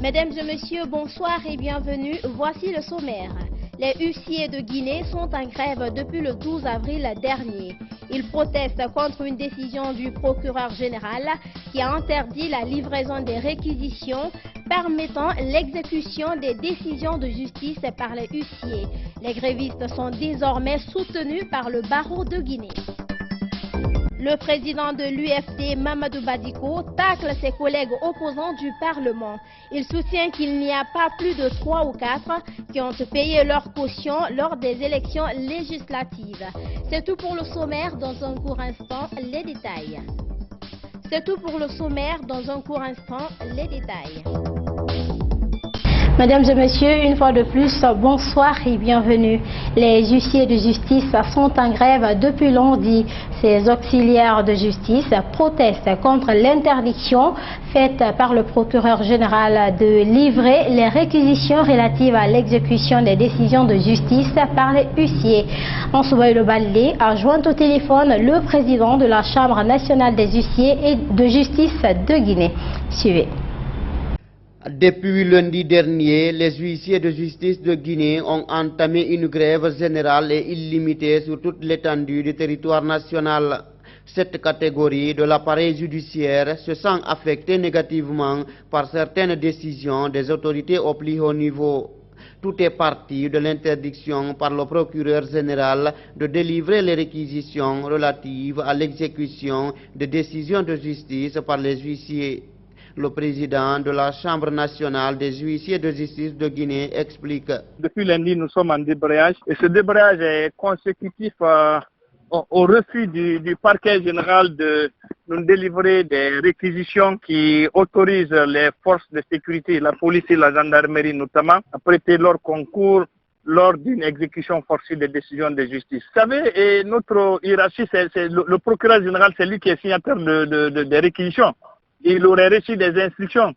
Mesdames et messieurs, bonsoir et bienvenue. Voici le sommaire. Les huissiers de Guinée sont en grève depuis le 12 avril dernier. Ils protestent contre une décision du procureur général qui a interdit la livraison des réquisitions permettant l'exécution des décisions de justice par les huissiers. Les grévistes sont désormais soutenus par le barreau de Guinée. Le président de l'UFD, Mamadou Badiko, tacle ses collègues opposants du Parlement. Il soutient qu'il n'y a pas plus de 3 ou 4 qui ont payé leur caution lors des élections législatives. C'est tout pour le sommaire. Dans un court instant, les détails. C'est tout pour le sommaire. Dans un court instant, les détails. Mesdames et messieurs, une fois de plus, bonsoir et bienvenue. Les huissiers de justice sont en grève depuis lundi. Ces auxiliaires de justice protestent contre l'interdiction faite par le procureur général de livrer les réquisitions relatives à l'exécution des décisions de justice par les huissiers. Ansoubaïlo Baldé a joint au téléphone le président de la Chambre nationale des huissiers et de justice de Guinée. Suivez. Depuis lundi dernier, les huissiers de justice de Guinée ont entamé une grève générale et illimitée sur toute l'étendue du territoire national. Cette catégorie de l'appareil judiciaire se sent affectée négativement par certaines décisions des autorités au plus haut niveau. Tout est parti de l'interdiction par le procureur général de délivrer les réquisitions relatives à l'exécution des décisions de justice par les huissiers. Le président de la Chambre nationale des huissiers de justice de Guinée explique. Depuis lundi, nous sommes en débrayage et ce débrayage est consécutif au refus du parquet général de nous délivrer des réquisitions qui autorisent les forces de sécurité, la police et la gendarmerie notamment, à prêter leur concours lors d'une exécution forcée des décisions de justice. Vous savez, notre hiérarchie, c'est le procureur général, c'est lui qui est signataire des réquisitions. Il aurait reçu des instructions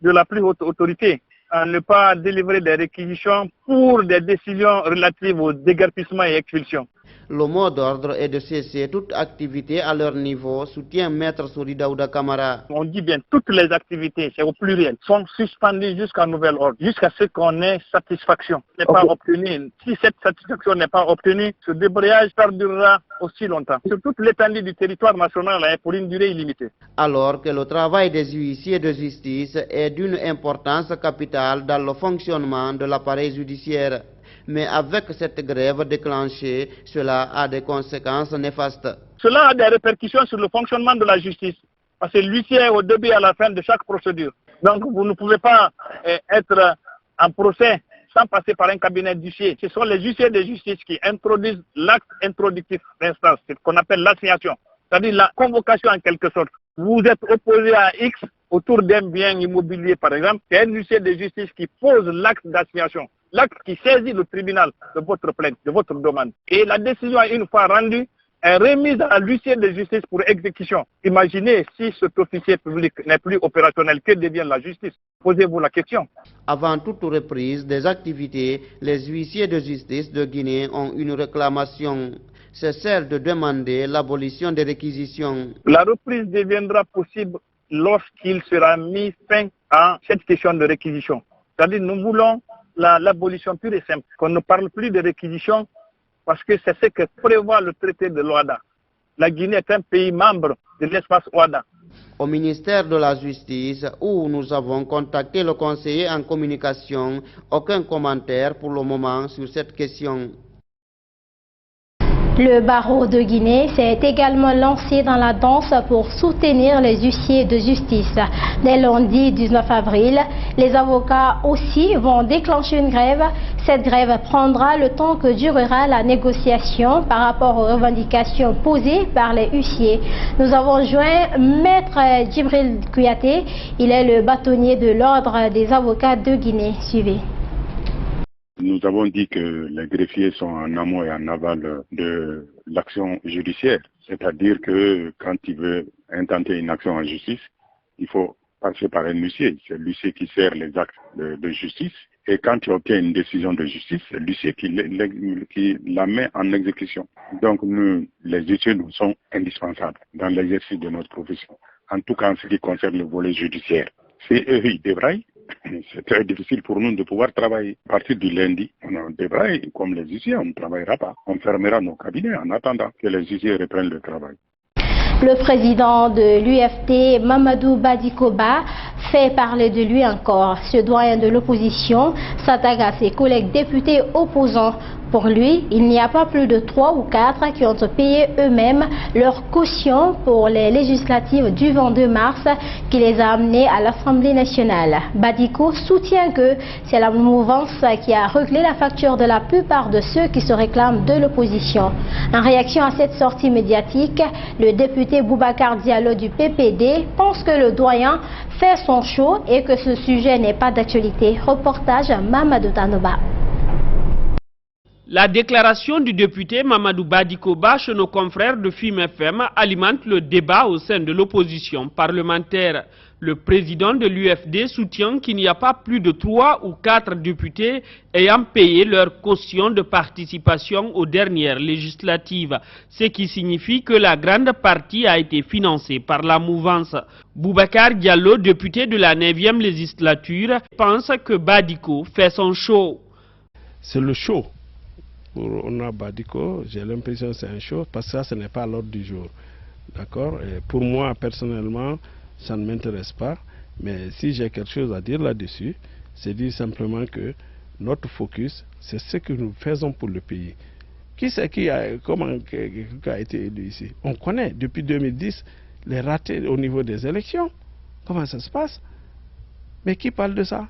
de la plus haute autorité à ne pas délivrer des réquisitions pour des décisions relatives au déguerpissement et expulsion. Le mot d'ordre est de cesser toute activité à leur niveau, soutient Maître Souri Daouda Kamara. On dit bien toutes les activités, c'est au pluriel, sont suspendues jusqu'à nouvel ordre, jusqu'à ce qu'on ait satisfaction. N'est pas obtenue. Si cette satisfaction n'est pas obtenue, ce débrayage perdurera aussi longtemps. Sur toute l'étendue du territoire national, pour une durée illimitée. Alors que le travail des huissiers de justice est d'une importance capitale dans le fonctionnement de l'appareil judiciaire. Mais avec cette grève déclenchée, cela a des conséquences néfastes. Cela a des répercussions sur le fonctionnement de la justice. Parce que l'huissier est au début et à la fin de chaque procédure. Donc vous ne pouvez pas être en procès sans passer par un cabinet d'huissier. Ce sont les huissiers de justice qui introduisent l'acte introductif d'instance, ce qu'on appelle l'assignation, c'est-à-dire la convocation en quelque sorte. Vous êtes opposé à X autour d'un bien immobilier par exemple, c'est un huissier de justice qui pose l'acte d'assignation. L'acte qui saisit le tribunal de votre plainte, de votre demande. Et la décision, une fois rendue, est remise à l'huissier de justice pour exécution. Imaginez si cet officier public n'est plus opérationnel, que devient la justice? Posez-vous la question. Avant toute reprise des activités, les huissiers de justice de Guinée ont une réclamation. C'est celle de demander l'abolition des réquisitions. La reprise deviendra possible lorsqu'il sera mis fin à cette question de réquisition. C'est-à-dire nous voulons l'abolition pure et simple, qu'on ne parle plus de réquisition parce que c'est ce que prévoit le traité de l'OADA. La Guinée est un pays membre de l'espace OADA. Au ministère de la Justice, où nous avons contacté le conseiller en communication, aucun commentaire pour le moment sur cette question. Le barreau de Guinée s'est également lancé dans la danse pour soutenir les huissiers de justice. Dès lundi 19 avril, les avocats aussi vont déclencher une grève. Cette grève prendra le temps que durera la négociation par rapport aux revendications posées par les huissiers. Nous avons joint Maître Djibril Kouyaté. Il est le bâtonnier de l'ordre des avocats de Guinée. Suivez. Nous avons dit que les greffiers sont en amont et en aval de l'action judiciaire. C'est-à-dire que quand il veut intenter une action en justice, il faut passer par un huissier. C'est l'huissier qui sert les actes de justice. Et quand il obtient une décision de justice, c'est l'huissier qui la met en exécution. Donc nous, les huissiers, nous sommes indispensables dans l'exercice de notre profession. En tout cas en ce qui concerne le volet judiciaire. C'est eux qui débraillent, c'est très difficile pour nous de pouvoir travailler. À partir du lundi, on devra, comme les huissiers, on ne travaillera pas. On fermera nos cabinets en attendant que les huissiers reprennent le travail. Le président de l'UFD, Mamadou Badikoba, fait parler de lui encore. Ce doyen de l'opposition s'attaque à ses collègues députés opposants. Pour lui, il n'y a pas plus de 3 ou 4 qui ont payé eux-mêmes leur caution pour les législatives du 22 mars qui les a amenés à l'Assemblée nationale. Badiko soutient que c'est la mouvance qui a réglé la facture de la plupart de ceux qui se réclament de l'opposition. En réaction à cette sortie médiatique, le député Boubacar Diallo du PPD pense que le doyen fait son show et que ce sujet n'est pas d'actualité. Reportage Mamadou Tanoba. La déclaration du député Mamadou Badikoba chez nos confrères de FIM FM alimente le débat au sein de l'opposition parlementaire. Le président de l'UFD soutient qu'il n'y a pas plus de 3 ou 4 députés ayant payé leur caution de participation aux dernières législatives, ce qui signifie que la grande partie a été financée par la mouvance. Boubacar Diallo, député de la 9e législature, pense que Badiko fait son show. C'est le show. Pour Ona Badiko, j'ai l'impression que c'est un show parce que ça, ce n'est pas l'ordre du jour. D'accord? Pour moi, personnellement, ça ne m'intéresse pas. Mais si j'ai quelque chose à dire là-dessus, c'est dire simplement que notre focus, c'est ce que nous faisons pour le pays. Qui c'est qui a été élu ici? On connaît depuis 2010 les ratés au niveau des élections. Comment ça se passe? Mais qui parle de ça?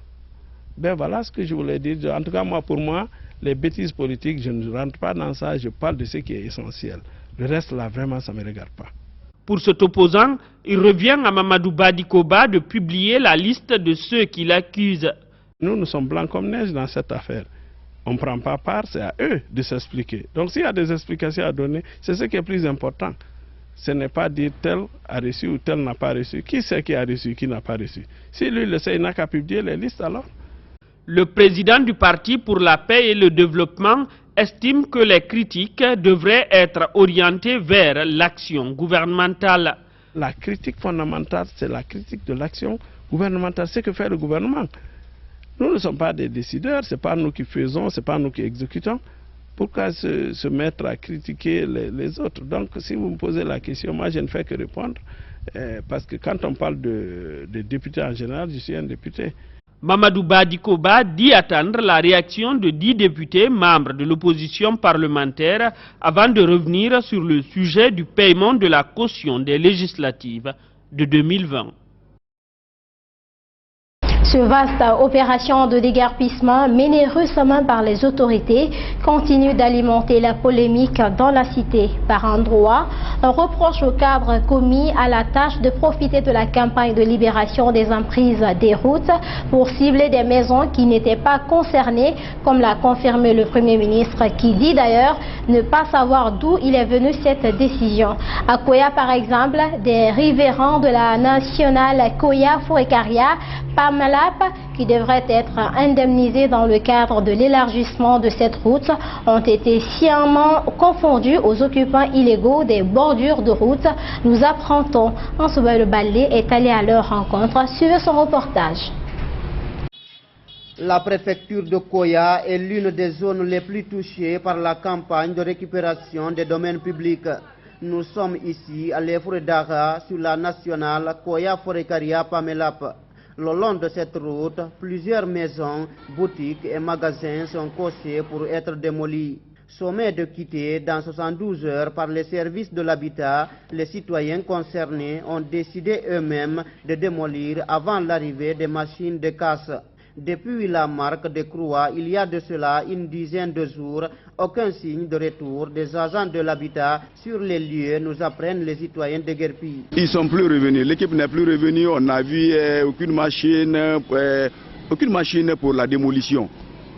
Ben voilà ce que je voulais dire. En tout cas, pour moi, les bêtises politiques, je ne rentre pas dans ça, je parle de ce qui est essentiel. Le reste, là, vraiment, ça ne me regarde pas. Pour cet opposant, il revient à Mamadou Badikoba de publier la liste de ceux qui l'accusent. Nous sommes blancs comme neige dans cette affaire. On ne prend pas part, c'est à eux de s'expliquer. Donc s'il y a des explications à donner, c'est ce qui est plus important. Ce n'est pas dire tel a reçu ou tel n'a pas reçu. Qui c'est qui a reçu, qui n'a pas reçu? Si lui le sait, il n'a qu'à publier les listes alors. Le président du Parti pour la paix et le développement estime que les critiques devraient être orientées vers l'action gouvernementale. La critique fondamentale, c'est la critique de l'action gouvernementale. C'est que fait le gouvernement. Nous ne sommes pas des décideurs, ce n'est pas nous qui faisons, ce n'est pas nous qui exécutons. Pourquoi se mettre à critiquer les autres? Donc si vous me posez la question, moi je ne fais que répondre. Parce que quand on parle de députés en général, je suis un député. Mamadou Badikoba dit attendre la réaction de 10 députés membres de l'opposition parlementaire avant de revenir sur le sujet du paiement de la caution des législatives de 2020. Ce vaste opération de déguerpissement menée récemment par les autorités continue d'alimenter la polémique dans la cité. Par endroits, on reproche au cadre commis à la tâche de profiter de la campagne de libération des emprises des routes pour cibler des maisons qui n'étaient pas concernées, comme l'a confirmé le Premier ministre, qui dit d'ailleurs ne pas savoir d'où il est venu cette décision. À Koya, par exemple, des riverains de la nationale Koya Forekaria, Pamalap, qui devraient être indemnisés dans le cadre de l'élargissement de cette route, ont été sciemment confondus aux occupants illégaux des bordures de route. Nous apprendons. Ansouba Balé est allé à leur rencontre. Suivez son reportage. La préfecture de Koya est l'une des zones les plus touchées par la campagne de récupération des domaines publics. Nous sommes ici à l'Efredara sur la nationale Koya Forekaria Pamelap. Le long de cette route, plusieurs maisons, boutiques et magasins sont cochés pour être démolis. Sommés de quitter dans 72 heures par les services de l'habitat, les citoyens concernés ont décidé eux-mêmes de démolir avant l'arrivée des machines de casse. Depuis la marque de Croix, il y a de cela une dizaine de jours, aucun signe de retour des agents de l'habitat sur les lieux, nous apprennent les citoyens de Guerpi. Ils ne sont plus revenus, l'équipe n'est plus revenue, on n'a vu aucune machine pour la démolition.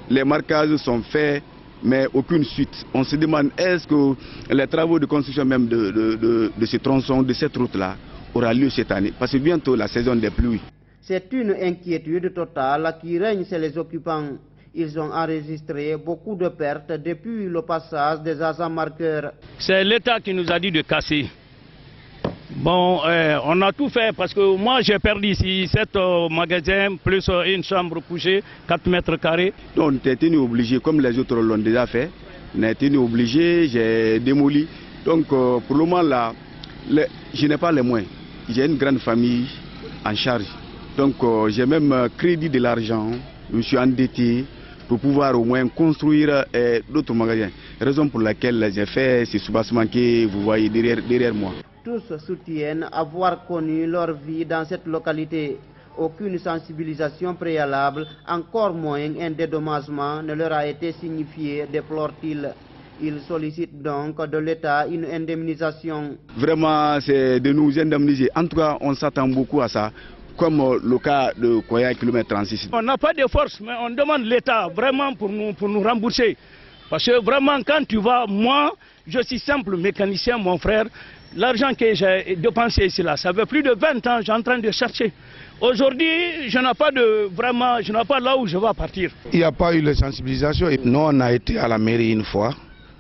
Les marquages sont faits, mais aucune suite. On se demande est-ce que les travaux de construction même de ce tronçon, de cette route-là, aura lieu cette année, parce que bientôt la saison des pluies. C'est une inquiétude totale qui règne chez les occupants. Ils ont enregistré beaucoup de pertes depuis le passage des agents marqueurs. C'est l'État qui nous a dit de casser. Bon, on a tout fait parce que moi j'ai perdu ici 7 magasins plus une chambre couchée, 4 mètres carrés. On était tenu obligé, comme les autres l'ont déjà fait, on a été obligé, j'ai démoli. Donc pour le moment là, je n'ai pas les moyens. J'ai une grande famille en charge. Donc j'ai même crédit de l'argent, je me suis endetté pour pouvoir au moins construire d'autres magasins. Raison pour laquelle j'ai fait ce soubassement que vous voyez derrière moi. Tous soutiennent avoir connu leur vie dans cette localité. Aucune sensibilisation préalable, encore moins un dédommagement ne leur a été signifié, déplore-t-il. Ils sollicitent donc de l'État une indemnisation. Vraiment, c'est de nous indemniser. En tout cas, on s'attend beaucoup à ça, comme le cas de Koya km 36. On n'a pas de force, mais on demande l'État vraiment pour nous rembourser. Parce que vraiment, quand tu vas, moi, je suis simple mécanicien, mon frère. L'argent que j'ai dépensé ici, là, ça fait plus de 20 ans, je suis en train de chercher. Aujourd'hui, je n'ai pas là où je vais partir. Il n'y a pas eu de sensibilisation. Nous, on a été à la mairie une fois.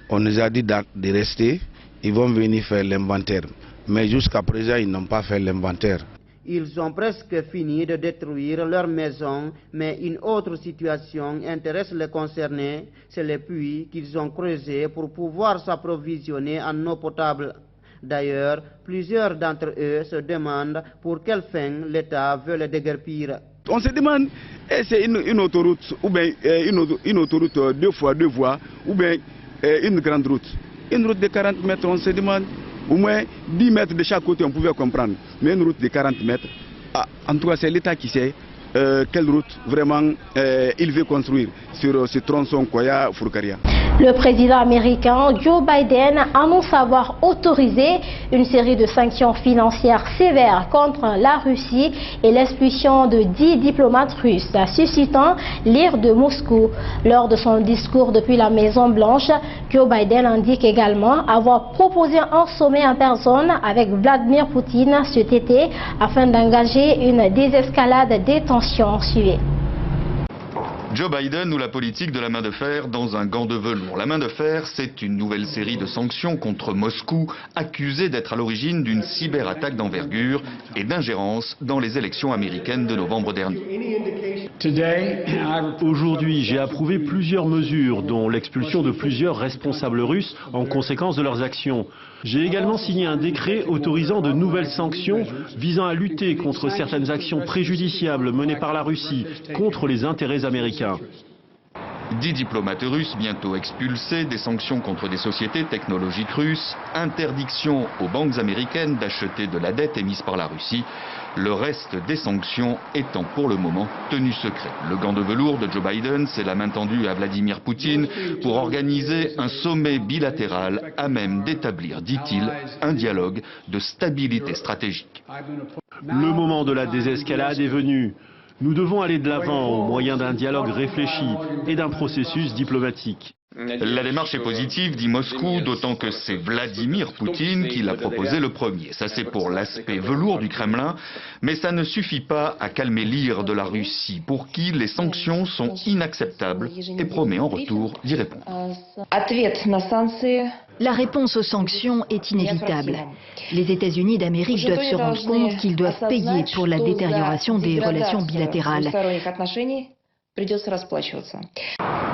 On nous a dit de rester. Ils vont venir faire l'inventaire. Mais jusqu'à présent, ils n'ont pas fait l'inventaire. Ils ont presque fini de détruire leur maison, mais une autre situation intéresse les concernés. C'est les puits qu'ils ont creusés pour pouvoir s'approvisionner en eau potable. D'ailleurs, plusieurs d'entre eux se demandent pour quelle fin l'État veut les déguerpir. On se demande, est-ce une autoroute, ou bien une autoroute 2 fois 2 voies, ou bien une grande route. Une route de 40 mètres, on se demande, au moins 10 mètres de chaque côté, on pouvait comprendre. Mais une route de 40 mètres, en tout cas c'est l'État qui sait quelle route vraiment il veut construire sur ce tronçon Koya-Furkaria. Le président américain Joe Biden annonce avoir autorisé une série de sanctions financières sévères contre la Russie et l'expulsion de 10 diplomates russes, suscitant l'ire de Moscou. Lors de son discours depuis la Maison-Blanche, Joe Biden indique également avoir proposé un sommet en personne avec Vladimir Poutine cet été afin d'engager une désescalade des tensions. Suivez. Joe Biden ou la politique de la main de fer dans un gant de velours. La main de fer, c'est une nouvelle série de sanctions contre Moscou, accusée d'être à l'origine d'une cyberattaque d'envergure et d'ingérence dans les élections américaines de novembre dernier. Aujourd'hui, j'ai approuvé plusieurs mesures, dont l'expulsion de plusieurs responsables russes en conséquence de leurs actions. J'ai également signé un décret autorisant de nouvelles sanctions visant à lutter contre certaines actions préjudiciables menées par la Russie contre les intérêts américains. 10 diplomates russes bientôt expulsés, des sanctions contre des sociétés technologiques russes, interdiction aux banques américaines d'acheter de la dette émise par la Russie, le reste des sanctions étant pour le moment tenu secret. Le gant de velours de Joe Biden, c'est la main tendue à Vladimir Poutine pour organiser un sommet bilatéral à même d'établir, dit-il, un dialogue de stabilité stratégique. Le moment de la désescalade est venu. Nous devons aller de l'avant au moyen d'un dialogue réfléchi et d'un processus diplomatique. La démarche est positive, dit Moscou, d'autant que c'est Vladimir Poutine qui l'a proposé le premier. Ça c'est pour l'aspect velours du Kremlin, mais ça ne suffit pas à calmer l'ire de la Russie, pour qui les sanctions sont inacceptables et promet en retour d'y répondre. La réponse aux sanctions est inévitable. Les États-Unis d'Amérique doivent se rendre compte qu'ils doivent payer pour la détérioration des relations bilatérales.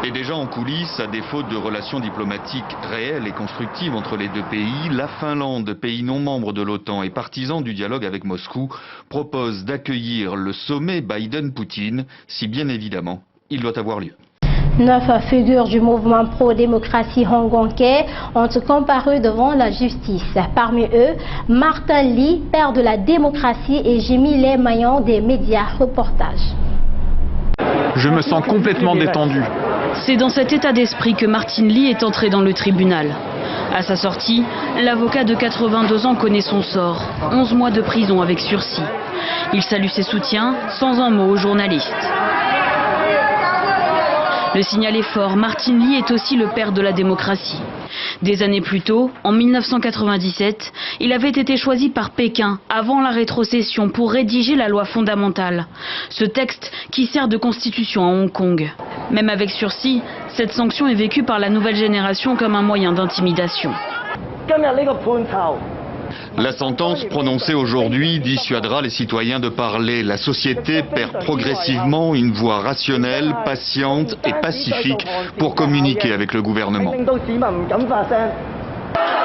Et déjà en coulisses, à défaut de relations diplomatiques réelles et constructives entre les deux pays, la Finlande, pays non membre de l'OTAN et partisan du dialogue avec Moscou, propose d'accueillir le sommet Biden-Poutine, si bien évidemment il doit avoir lieu. 9 figures du mouvement pro-démocratie hongkongais ont comparu devant la justice. Parmi eux, Martin Lee, père de la démocratie, et Jimmy Lee Maillon des médias. Reportage. Je me sens complètement détendu. C'est dans cet état d'esprit que Martin Lee est entré dans le tribunal. À sa sortie, l'avocat de 82 ans connaît son sort. 11 mois de prison avec sursis. Il salue ses soutiens sans un mot aux journalistes. Le signal est fort, Martin Lee est aussi le père de la démocratie. Des années plus tôt, en 1997, il avait été choisi par Pékin avant la rétrocession pour rédiger la loi fondamentale. Ce texte qui sert de constitution à Hong Kong. Même avec sursis, cette sanction est vécue par la nouvelle génération comme un moyen d'intimidation. La sentence prononcée aujourd'hui dissuadera les citoyens de parler. La société perd progressivement une voix rationnelle, patiente et pacifique pour communiquer avec le gouvernement.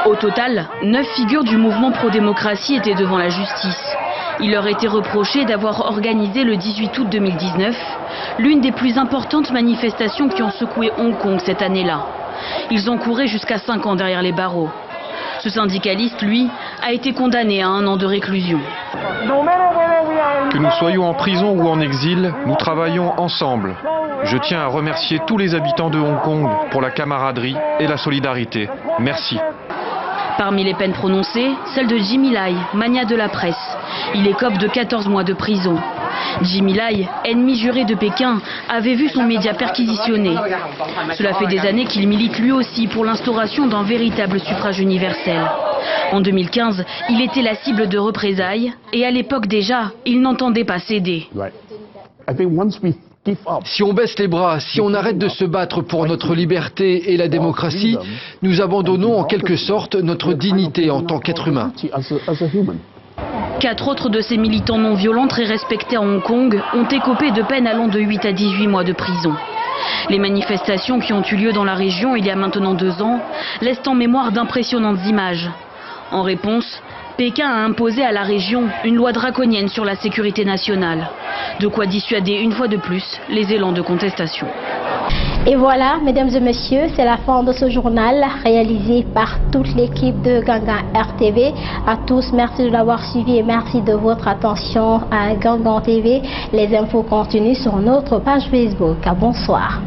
Au total, 9 figures du mouvement pro-démocratie étaient devant la justice. Il leur était reproché d'avoir organisé le 18 août 2019 l'une des plus importantes manifestations qui ont secoué Hong Kong cette année-là. Ils encouraient jusqu'à 5 ans derrière les barreaux. Ce syndicaliste, lui, a été condamné à 1 an de réclusion. Que nous soyons en prison ou en exil, nous travaillons ensemble. Je tiens à remercier tous les habitants de Hong Kong pour la camaraderie et la solidarité. Merci. Parmi les peines prononcées, celle de Jimmy Lai, magnat de la presse. Il écope de 14 mois de prison. Jimmy Lai, ennemi juré de Pékin, avait vu son média perquisitionné. Cela fait des années qu'il milite lui aussi pour l'instauration d'un véritable suffrage universel. En 2015, il était la cible de représailles et à l'époque déjà, il n'entendait pas céder. Si on baisse les bras, si on arrête de se battre pour notre liberté et la démocratie, nous abandonnons en quelque sorte notre dignité en tant qu'être humain. 4 autres de ces militants non violents très respectés à Hong Kong ont écopé de peines allant de 8 à 18 mois de prison. Les manifestations qui ont eu lieu dans la région il y a maintenant 2 ans laissent en mémoire d'impressionnantes images. En réponse, Pékin a imposé à la région une loi draconienne sur la sécurité nationale. De quoi dissuader une fois de plus les élans de contestation. Et voilà, mesdames et messieurs, c'est la fin de ce journal réalisé par toute l'équipe de Gangan RTV. À tous, merci de l'avoir suivi et merci de votre attention à Gangan TV. Les infos continuent sur notre page Facebook. Bonsoir.